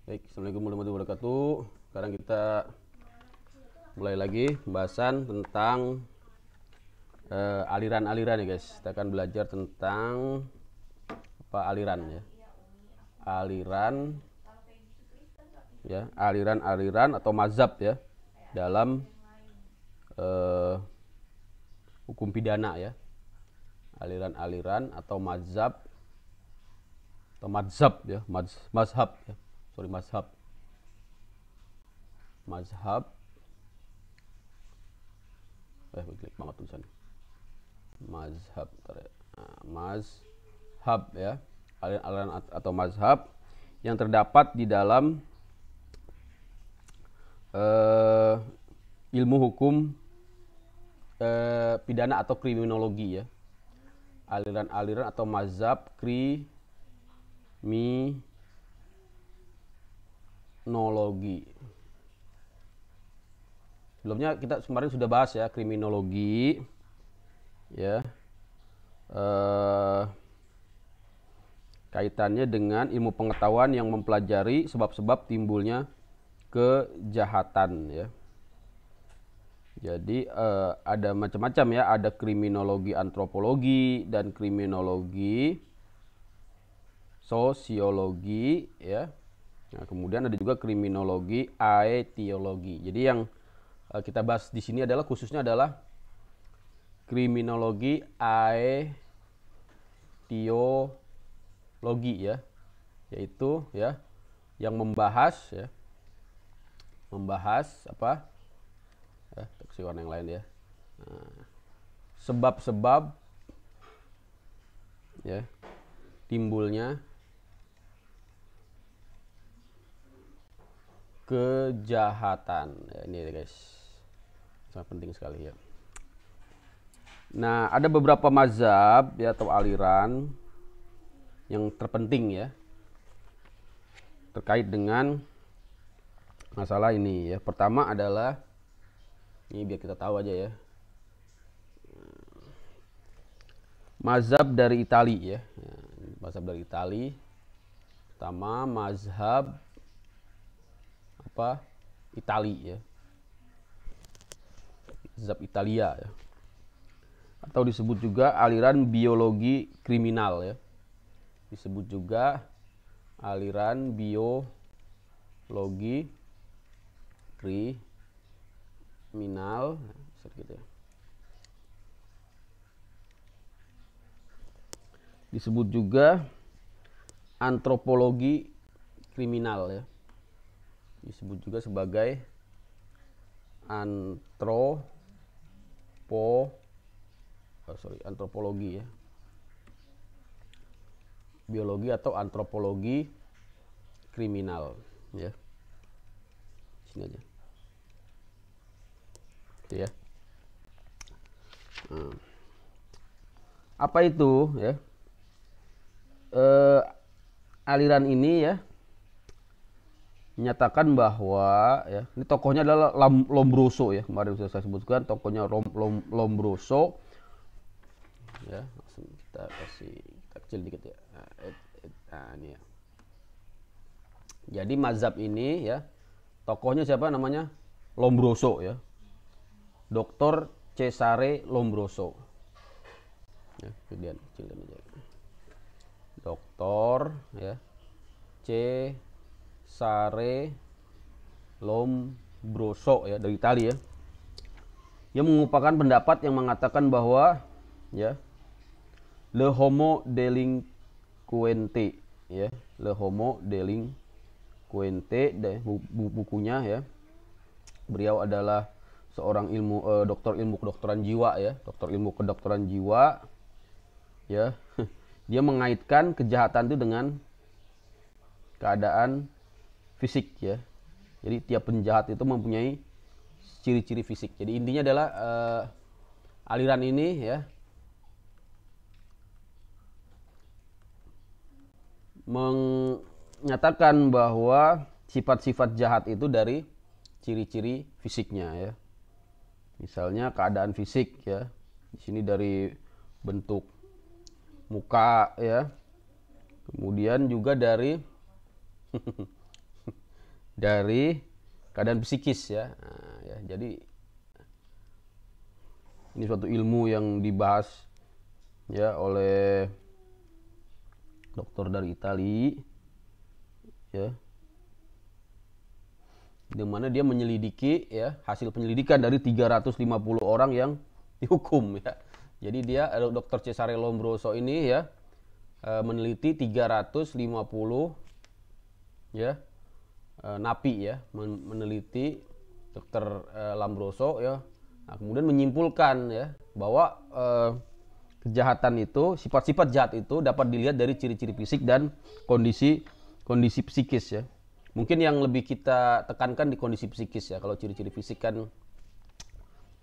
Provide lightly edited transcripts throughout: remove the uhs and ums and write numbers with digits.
Baik, assalamualaikum warahmatullahi wabarakatuh. Sekarang kita mulai lagi pembahasan tentang aliran-aliran ya guys. Kita akan belajar tentang apa aliran ya. Aliran ya, aliran-aliran atau mazhab ya dalam hukum pidana ya. Aliran-aliran atau mazhab ya, mazhab ya. Sorry, mazhab. Mazhab. Klik banget tulisannya. Mazhab. Mazhab ya. Aliran-aliran atau mazhab yang terdapat di dalam ilmu hukum pidana atau kriminologi ya. Aliran-aliran atau mazhab kriminologi. Sebelumnya kita kemarin sudah bahas ya kriminologi ya, kaitannya dengan ilmu pengetahuan yang mempelajari sebab-sebab timbulnya kejahatan ya. Jadi ada macam-macam ya, ada kriminologi antropologi dan kriminologi sosiologi ya. Nah, kemudian ada juga kriminologi aetiologi. Jadi yang kita bahas di sini adalah khususnya adalah kriminologi aetiologi ya, yaitu ya yang membahas apa ya, warna yang lain ya, sebab-sebab ya timbulnya kejahatan ya, ini ya guys, sangat penting sekali ya. Nah, ada beberapa mazhab ya atau aliran yang terpenting ya terkait dengan masalah ini ya. Pertama adalah ini biar kita tahu aja ya. Mazhab dari Itali ya. Mazhab dari Itali. Pertama mazhab apa? Itali ya. Mazhab Italia ya. Atau disebut juga aliran biologi kriminal ya. Disebut juga aliran biologi kriminal gitu ya. Disebut juga antropologi kriminal ya. Disebut juga sebagai antropologi ya. Biologi atau antropologi kriminal ya. Sini aja. Itu ya. Apa itu ya? Aliran ini ya menyatakan bahwa ya, ini tokohnya adalah Lombroso ya, kemarin sudah saya sebutkan tokohnya Lombroso ya. Langsung kita kasih kecil dikit ya. Nah, ini ya. Jadi mazhab ini ya tokohnya siapa namanya? Lombroso ya, Dr. Cesare Lombroso ya, kemudian kecilkan aja. Dr. ya Cesare Lombroso ya dari Italia ya. Dia mengupakan pendapat yang mengatakan bahwa ya le homo delinquente ya, le homo delinquente bukunya ya. Beliau adalah seorang dokter ilmu kedokteran jiwa ya, dokter ilmu kedokteran jiwa ya. Dia mengaitkan kejahatan itu dengan keadaan fisik ya. Jadi tiap penjahat itu mempunyai ciri-ciri fisik. Jadi intinya adalah aliran ini ya menyatakan bahwa sifat-sifat jahat itu dari ciri-ciri fisiknya ya. Misalnya keadaan fisik ya. Di sini dari bentuk muka ya. Kemudian juga dari dari keadaan psikis ya. Nah, ya. Jadi ini suatu ilmu yang dibahas ya oleh dokter dari Italia ya, di mana dia menyelidiki ya, hasil penyelidikan dari 350 orang yang dihukum ya. Jadi dia Dr. Cesare Lombroso ini ya meneliti 350 ya napi ya, meneliti Dr. Lombroso ya. Nah, kemudian menyimpulkan ya bahwa kejahatan itu, sifat-sifat jahat itu dapat dilihat dari ciri-ciri fisik dan kondisi psikis ya. Mungkin yang lebih kita tekankan di kondisi psikis ya. Kalau ciri-ciri fisik kan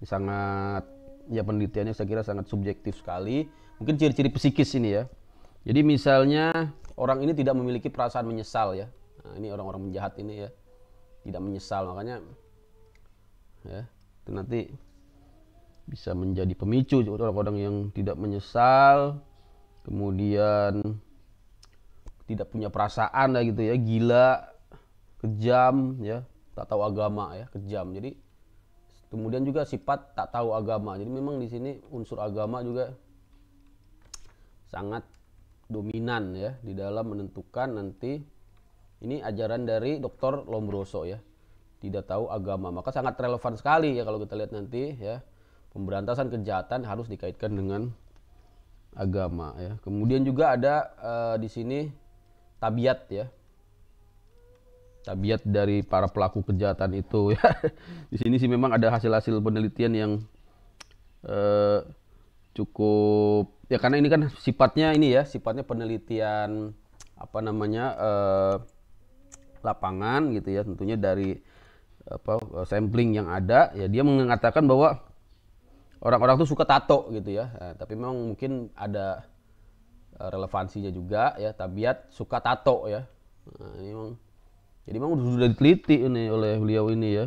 sangat ya, penelitiannya saya kira sangat subjektif sekali. Mungkin ciri-ciri psikis ini ya. Jadi misalnya orang ini tidak memiliki perasaan menyesal ya. Nah, ini orang-orang penjahat ini ya tidak menyesal, makanya ya itu nanti bisa menjadi pemicu orang-orang yang tidak menyesal, kemudian tidak punya perasaan lah gitu ya, gila, kejam ya, tak tahu agama ya, kejam. Jadi kemudian juga sifat tak tahu agama. Jadi memang di sini unsur agama juga sangat dominan ya di dalam menentukan nanti ini ajaran dari Dr. Lombroso ya. Tidak tahu agama. Maka sangat relevan sekali ya kalau kita lihat nanti ya. Pemberantasan kejahatan harus dikaitkan dengan agama ya. Kemudian juga ada di sini tabiat ya. Tabiat dari para pelaku kejahatan itu ya. Di sini sih memang ada hasil-hasil penelitian yang cukup ya, karena ini kan sifatnya ini ya, sifatnya penelitian apa namanya lapangan gitu ya, tentunya dari sampling yang ada ya. Dia mengatakan bahwa orang-orang tuh suka tato gitu ya. Nah, tapi memang mungkin ada relevansinya juga ya, tabiat suka tato ya. Nah, ini memang, jadi memang sudah diteliti ini oleh beliau ini ya,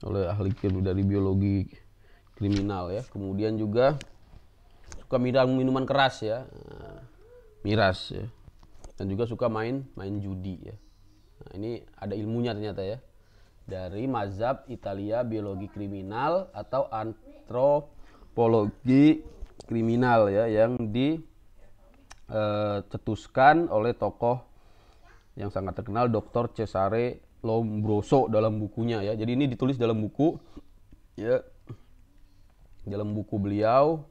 oleh ahli dari biologi kriminal ya. Kemudian juga suka minuman keras ya, miras ya, dan juga suka main judi ya. Nah, ini ada ilmunya ternyata ya, dari mazhab Italia biologi kriminal atau antropologi kriminal ya, yang dicetuskan oleh tokoh yang sangat terkenal Dr. Cesare Lombroso dalam bukunya ya. Jadi ini ditulis dalam buku ya, dalam buku beliau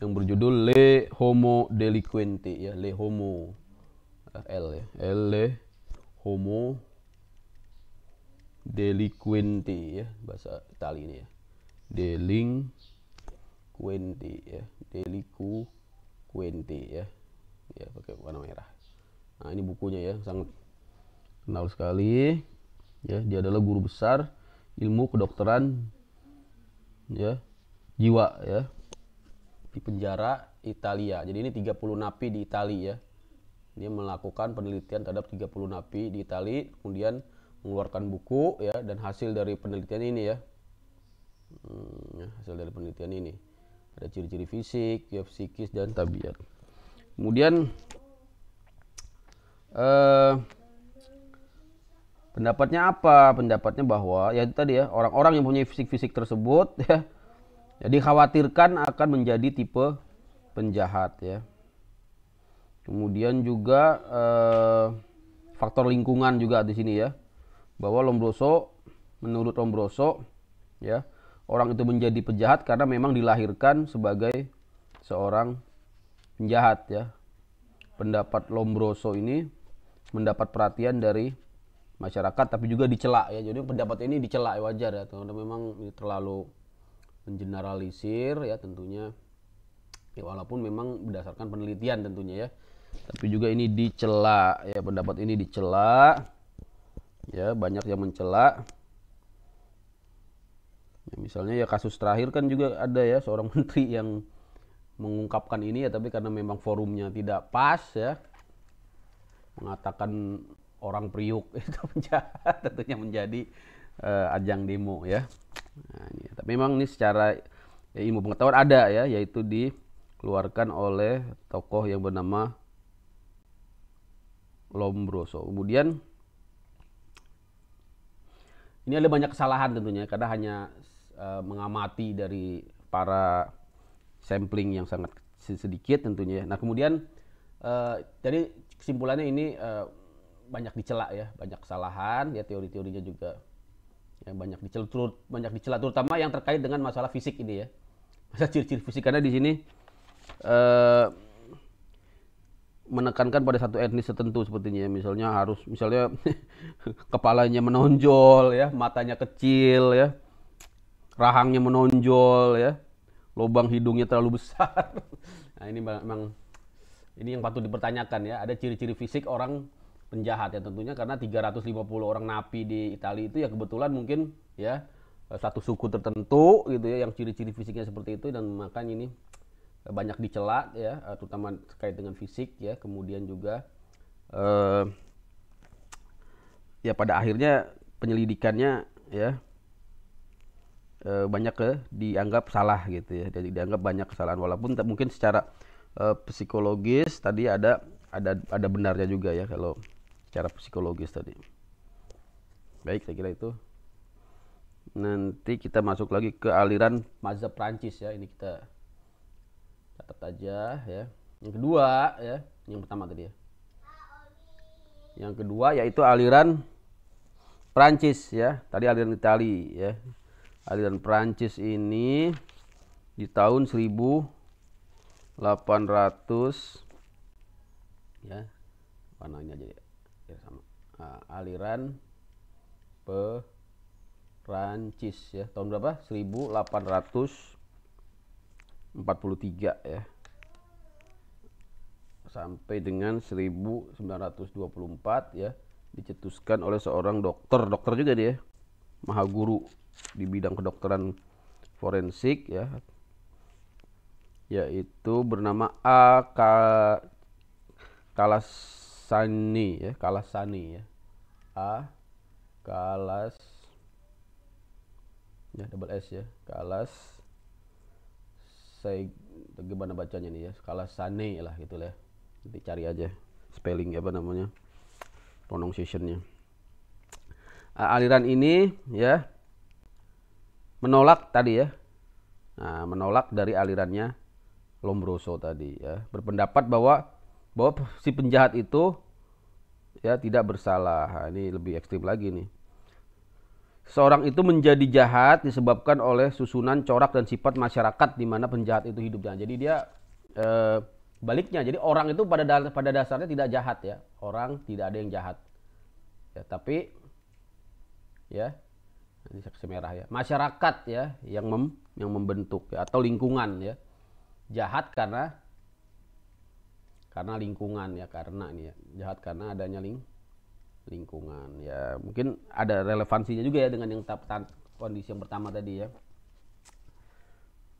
yang berjudul Le Homo Delinquenti ya, Le Homo L ya, Le Homo Delinquenti ya, bahasa Italia ini ya, Delinquenti ya, Delinquenti ya, ya pakai warna merah. Nah ini bukunya ya, sangat kenal sekali ya. Dia adalah guru besar ilmu kedokteran ya, jiwa ya, di penjara Italia. Jadi ini 30 napi di Italia ya. Dia melakukan penelitian terhadap 30 napi di Italia, kemudian mengeluarkan buku ya, dan hasil dari penelitian ini ya, hasil dari penelitian ini ada ciri-ciri fisik ya, psikis dan tabiat. Kemudian pendapatnya apa? Pendapatnya bahwa ya itu tadi ya, orang-orang yang punya fisik-fisik tersebut ya, jadi khawatirkan akan menjadi tipe penjahat ya. Kemudian juga faktor lingkungan juga di sini ya, bahwa menurut Lombroso ya, orang itu menjadi penjahat karena memang dilahirkan sebagai seorang penjahat ya. Pendapat Lombroso ini mendapat perhatian dari masyarakat, tapi juga dicela ya. Jadi pendapat ini dicela, wajar ya, karena memang ini terlalu mengeneralisir ya tentunya ya, walaupun memang berdasarkan penelitian tentunya ya, tapi juga ini dicela ya, pendapat ini dicela ya, banyak yang mencela ya. Misalnya ya kasus terakhir kan juga ada ya, seorang menteri yang mengungkapkan ini ya, tapi karena memang forumnya tidak pas ya, mengatakan orang Priuk itu penjahat, tentunya menjadi ajang demo ya. Nah, ini. Tapi memang ini secara ilmu pengetahuan ada ya, yaitu dikeluarkan oleh tokoh yang bernama Lombroso. Kemudian Ini ada banyak kesalahan tentunya karena hanya mengamati dari para sampling yang sangat sedikit tentunya. Nah kemudian jadi kesimpulannya ini banyak dicela ya, banyak kesalahan ya, teori-teorinya juga ya, banyak dicela terutama yang terkait dengan masalah fisik ini ya, masalah ciri-ciri fisik, karena di sini menekankan pada satu etnis tertentu sepertinya, misalnya kepalanya menonjol ya, matanya kecil ya, rahangnya menonjol ya, lubang hidungnya terlalu besar. Nah ini memang ini yang patut dipertanyakan ya, ada ciri-ciri fisik orang penjahat ya tentunya, karena 350 orang napi di Italia itu ya kebetulan mungkin ya satu suku tertentu gitu ya yang ciri-ciri fisiknya seperti itu, dan makanya ini banyak dicela ya, terutama terkait dengan fisik ya. Kemudian juga ya pada akhirnya penyelidikannya ya banyak dianggap salah gitu ya, jadi dianggap banyak kesalahan, walaupun mungkin secara psikologis tadi ada benarnya juga ya kalau secara psikologis tadi. Baik, saya kira itu. Nanti kita masuk lagi ke aliran mazhab Prancis ya, ini kita catat aja ya. Yang kedua ya, yang pertama tadi ya. Yang kedua yaitu aliran Prancis ya. Tadi aliran Italia ya. Aliran Prancis ini di tahun 1800 ya. Warnanya aja ya sama. Nah, aliran Prancis ya. Tahun berapa? 1843 ya, sampai dengan 1924 ya, dicetuskan oleh seorang dokter juga dia, mahaguru di bidang kedokteran forensik ya, yaitu bernama Kalasani ya, ya double S ya, gimana bacanya nih ya, Kalasane lah gitu lah, nanti cari aja spelling apa namanya, pronunciationnya. Aliran ini ya menolak tadi ya, menolak dari alirannya Lombroso tadi ya, berpendapat bahwa si penjahat itu ya tidak bersalah. Ini lebih ekstrim lagi nih. Seorang itu menjadi jahat disebabkan oleh susunan corak dan sifat masyarakat di mana penjahat itu hidupnya. Jadi dia baliknya. Jadi orang itu pada dasarnya tidak jahat ya. Orang tidak ada yang jahat. Ya, tapi ya ini saksi merah ya. Masyarakat ya yang membentuk ya, atau lingkungan ya. Jahat karena lingkungan ya, karena ini ya. Jahat karena adanya lingkungan ya, mungkin ada relevansinya juga ya dengan yang kondisi yang pertama tadi ya,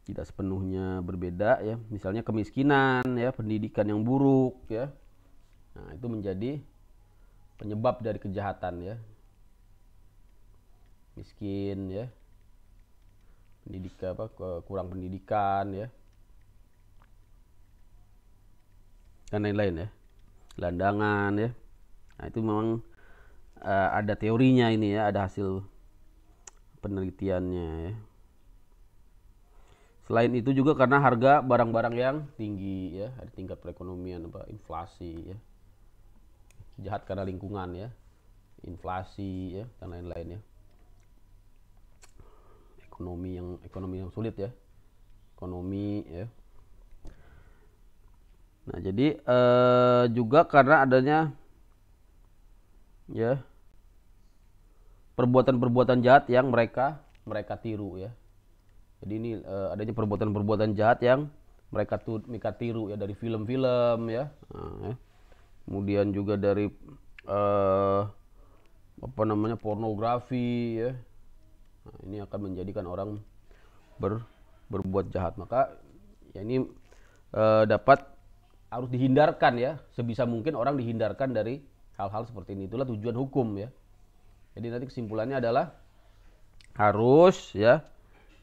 tidak sepenuhnya berbeda ya, misalnya kemiskinan ya, pendidikan yang buruk ya, nah itu menjadi penyebab dari kejahatan ya, miskin ya, kurang pendidikan ya, dan lain-lain ya, gelandangan ya. Nah itu memang ada teorinya ini ya, ada hasil penelitiannya ya. Selain itu juga karena harga barang-barang yang tinggi ya, ada tingkat perekonomian inflasi ya. Jahat karena lingkungan ya, inflasi ya, dan lain-lain ya. Ekonomi yang sulit ya. Ekonomi ya. Nah, jadi juga karena adanya ya perbuatan-perbuatan jahat yang mereka tiru ya. Jadi ini adanya perbuatan-perbuatan jahat yang mereka tiru ya, dari film-film ya. Nah, ya. Kemudian juga dari pornografi ya. Nah, ini akan menjadikan orang berbuat jahat. Maka ya ini harus dihindarkan ya, sebisa mungkin orang dihindarkan dari hal-hal seperti ini. Itulah tujuan hukum ya. Jadi nanti kesimpulannya adalah harus ya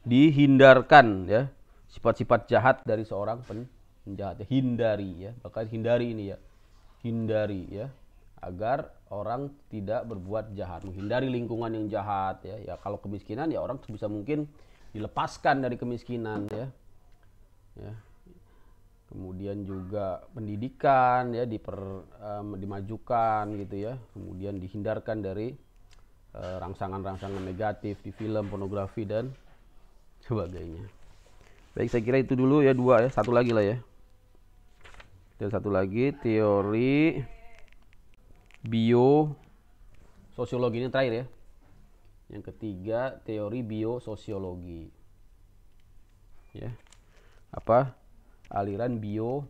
dihindarkan ya sifat-sifat jahat dari seorang penjahat ya. Hindari ya, bahkan hindari ini ya, hindari ya agar orang tidak berbuat jahat, menghindari lingkungan yang jahat ya. Ya kalau kemiskinan ya orang sebisa mungkin dilepaskan dari kemiskinan ya. Ya. Kemudian juga pendidikan ya dimajukan gitu ya. Kemudian dihindarkan dari rangsangan-rangsangan negatif di film, pornografi dan sebagainya. Baik, saya kira itu dulu ya, dua ya, satu lagi lah ya. Dan satu lagi teori biososiologi, ini terakhir ya. Yang ketiga teori biososiologi. Ya. Apa? Aliran biososiologi.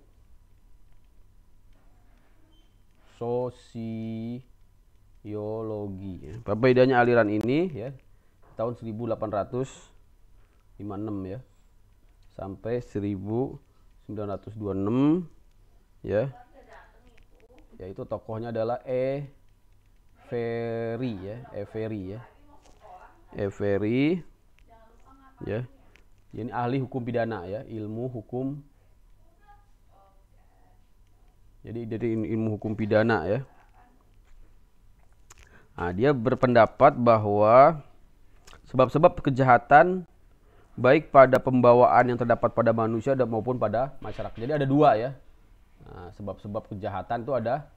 Apa bedanya aliran ini ya? Tahun 1856 ya. Sampai 1926 ya. Yaitu tokohnya adalah Every ya, Every ya. Every ya. Ini ahli hukum pidana ya, ilmu hukum. Jadi ilmu hukum pidana ya. Nah, dia berpendapat bahwa sebab-sebab kejahatan baik pada pembawaan yang terdapat pada manusia maupun pada masyarakat. Jadi ada dua ya. Nah, sebab-sebab kejahatan itu ada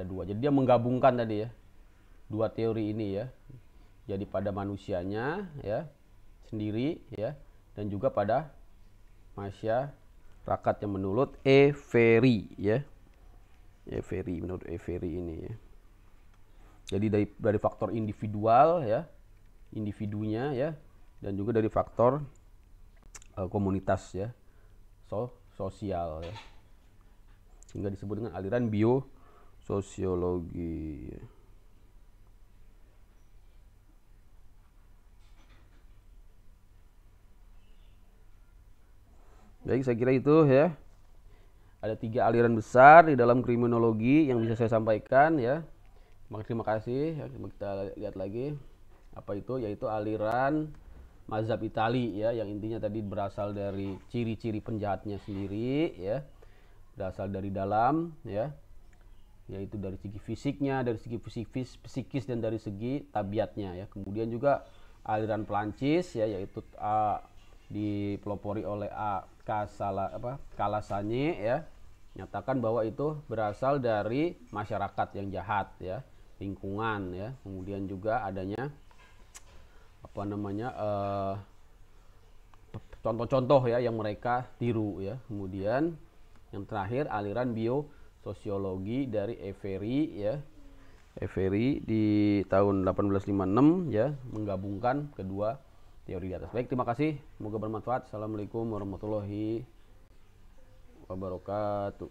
dua. Jadi dia menggabungkan tadi ya, dua teori ini ya. Jadi pada manusianya ya sendiri ya, dan juga pada masyarakat yang menurut Every ya. Every, menurut Every ini ya. Jadi dari faktor individual ya, individunya ya, dan juga dari faktor komunitas ya, sosial ya. Sehingga disebut dengan aliran biososiologi. Baik, saya kira itu ya. Ada 3 aliran besar di dalam kriminologi yang bisa saya sampaikan ya. Terima kasih. Kita lihat lagi apa itu, yaitu aliran mazhab Itali ya, yang intinya tadi berasal dari ciri-ciri penjahatnya sendiri ya, berasal dari dalam ya, yaitu dari segi fisiknya, dari segi psikis dan dari segi tabiatnya ya. Kemudian juga aliran Perancis ya, yaitu dipelopori oleh Calassagne ya, nyatakan bahwa itu berasal dari masyarakat yang jahat ya, lingkungan ya. Kemudian juga adanya contoh-contoh ya yang mereka tiru ya. Kemudian yang terakhir aliran biososiologi dari Every ya. Every di tahun 1856 ya, menggabungkan kedua teori di atas. Baik, terima kasih, semoga bermanfaat. Assalamualaikum warahmatullahi wabarakatuh.